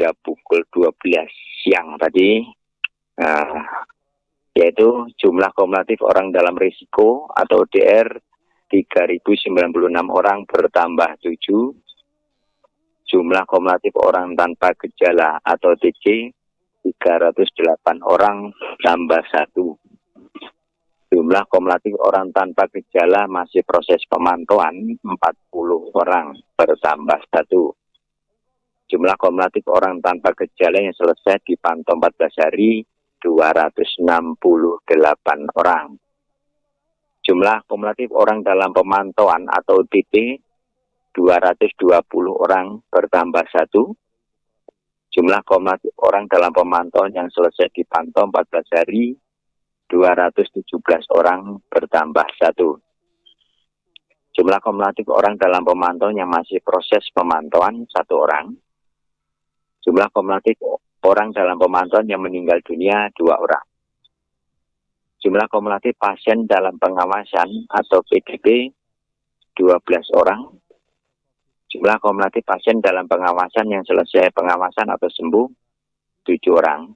hingga pukul 12 siang tadi, yaitu jumlah kumulatif orang dalam risiko atau ODR 3.096 orang bertambah 7, jumlah kumulatif orang tanpa gejala atau OTG 308 orang tambah 1. Jumlah kumulatif orang tanpa gejala masih proses pemantauan 40 orang bertambah 1. Jumlah kumulatif orang tanpa gejala yang selesai dipantau 14 hari 268 orang. Jumlah kumulatif orang dalam pemantauan atau ODP 220 orang bertambah 1. Jumlah kumulatif orang dalam pemantauan yang selesai dipantau 14 hari 217 orang bertambah 1. Jumlah kumulatif orang dalam pemantauan yang masih proses pemantauan 1 orang. Jumlah kumulatif orang dalam pemantauan yang meninggal dunia 2 orang. Jumlah kumulatif pasien dalam pengawasan atau PDP 12 orang. Jumlah kumulatif pasien dalam pengawasan yang selesai pengawasan atau sembuh 7 orang.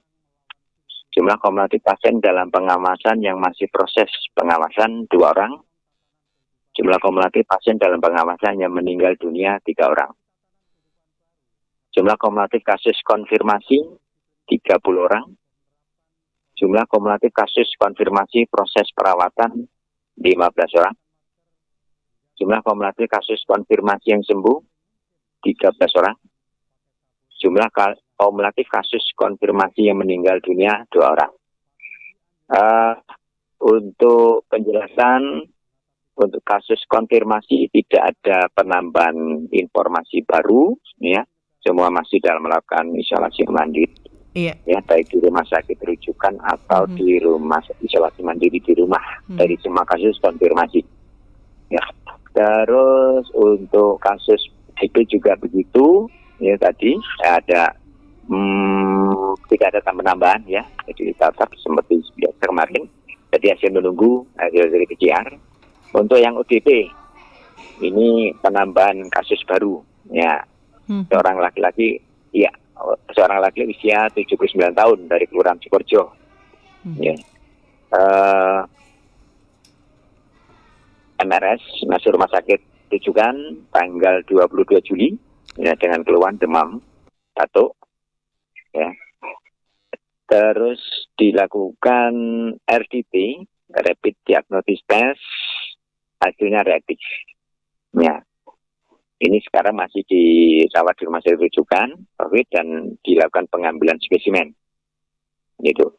Jumlah kumulatif pasien dalam pengawasan yang masih proses pengawasan 2 orang. Jumlah kumulatif pasien dalam pengawasan yang meninggal dunia 3 orang. Jumlah kumulatif kasus konfirmasi 30 orang. Jumlah kumulatif kasus konfirmasi proses perawatan 15 orang. Jumlah kumulatif kasus konfirmasi yang sembuh 13 orang. Jumlah kumulatif kasus konfirmasi yang meninggal dunia 2 orang. Untuk penjelasan, untuk kasus konfirmasi tidak ada penambahan informasi baru, ya. Semua masih dalam melakukan isolasi mandiri, ya, baik di rumah sakit rujukan atau di rumah isolasi mandiri di rumah dari semua kasus konfirmasi. Ya. Terus untuk kasus itu juga begitu. Ya, tadi ada tidak ada penambahan, ya, jadi tetap seperti biasa kemarin. Jadi hasil menunggu hasil dari PCR. Untuk yang ODP ini penambahan kasus baru, ya, seorang laki-laki, ya, seorang laki usia 79 tahun dari Kelurahan Sukorejo, ya, MRS masuk rumah sakit rujukan tanggal 22 Juli. Ya, dengan keluhan demam, batuk, ya. Terus dilakukan RDT, Rapid Diagnostic Test, hasilnya reaktif. Ya, ini sekarang masih dirawat di rumah sakit rujukan COVID dan dilakukan pengambilan spesimen. Gitu.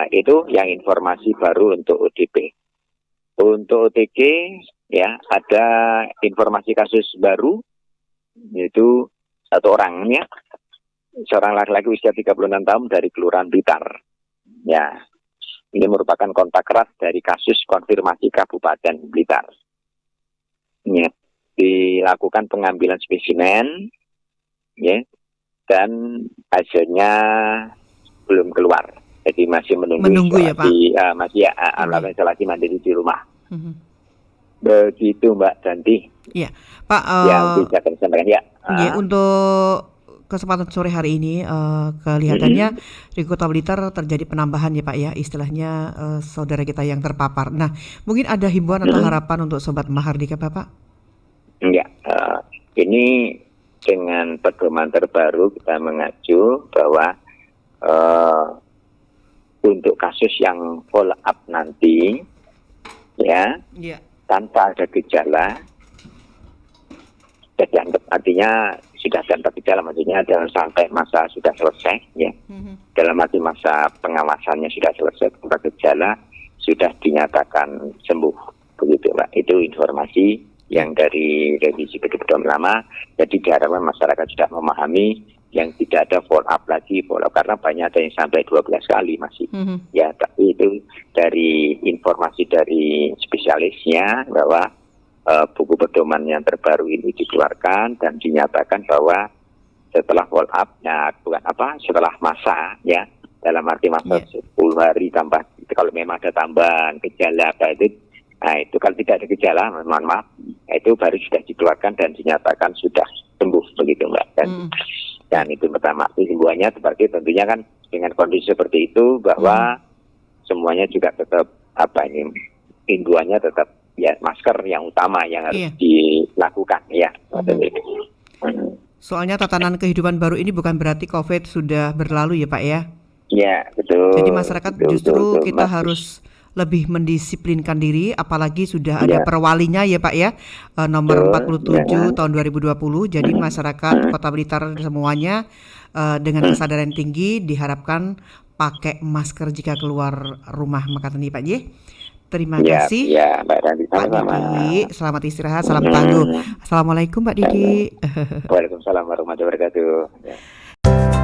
Itu yang informasi baru untuk ODP. Untuk OTG, ya, ada informasi kasus baru, yaitu 1 orang, ya, seorang laki-laki usia 36 tahun dari Kelurahan Blitar. Ya, ini merupakan kontak erat dari kasus konfirmasi Kabupaten Blitar. Ya, dilakukan pengambilan spesimen, ya, dan hasilnya belum keluar. Jadi masih menunggu ya, Pak? Masih melakukan isolasi mandiri di rumah. Begitu Mbak Danti. Iya, Pak. Yang bisa kami sampaikan, ya. Ya, untuk kesempatan sore hari ini kelihatannya di Kota Blitar terjadi penambahan, ya Pak, ya, istilahnya saudara kita yang terpapar. Nah, mungkin ada himbauan atau harapan untuk Sobat Mahardika, Pak? Ya, ini dengan pedoman terbaru kita mengacu bahwa untuk kasus yang follow up nanti, ya, tanpa ada gejala, jadi artinya sudah tanpa gejala, maksudnya dalam sampai masa sudah selesai, ya, dalam arti masa pengawasannya sudah selesai tanpa gejala, sudah dinyatakan sembuh, begitu Pak. Itu informasi yang dari revisi pedoman lama. Jadi diharapkan masyarakat sudah memahami yang tidak ada follow up lagi, karena banyak ada yang sampai 12 kali masih. Ya, tapi itu dari informasi dari spesialisnya bahwa buku pedoman yang terbaru ini dikeluarkan dan dinyatakan bahwa setelah follow up, ya, setelah masa, ya, dalam arti masa 10 hari tambah, kalau memang ada tambahan gejala apa itu, nah itu kalau tidak ada gejala, mohon maaf, itu baru sudah dikeluarkan dan dinyatakan sudah sembuh, begitu Mbak. Dan Dan itu pertama, himbauannya seperti tentunya kan dengan kondisi seperti itu bahwa semuanya juga tetap himbauannya tetap ya masker yang utama yang harus dilakukan ya. Soalnya tatanan kehidupan baru ini bukan berarti COVID sudah berlalu ya Pak ya. Ya betul. Jadi masyarakat justru kita harus lebih mendisiplinkan diri, apalagi sudah ada perwalinya ya Pak ya, nomor 47 tahun 2020. Jadi masyarakat Kota Blitar semuanya dengan kesadaran tinggi diharapkan pakai masker jika keluar rumah. Makasih nih Pak J. Terima kasih. Ya, Mbak Ranti, Pak Didi, selamat istirahat, salam tangguh. Assalamualaikum Mbak Didi. Waalaikumsalam warahmatullahi wabarakatuh.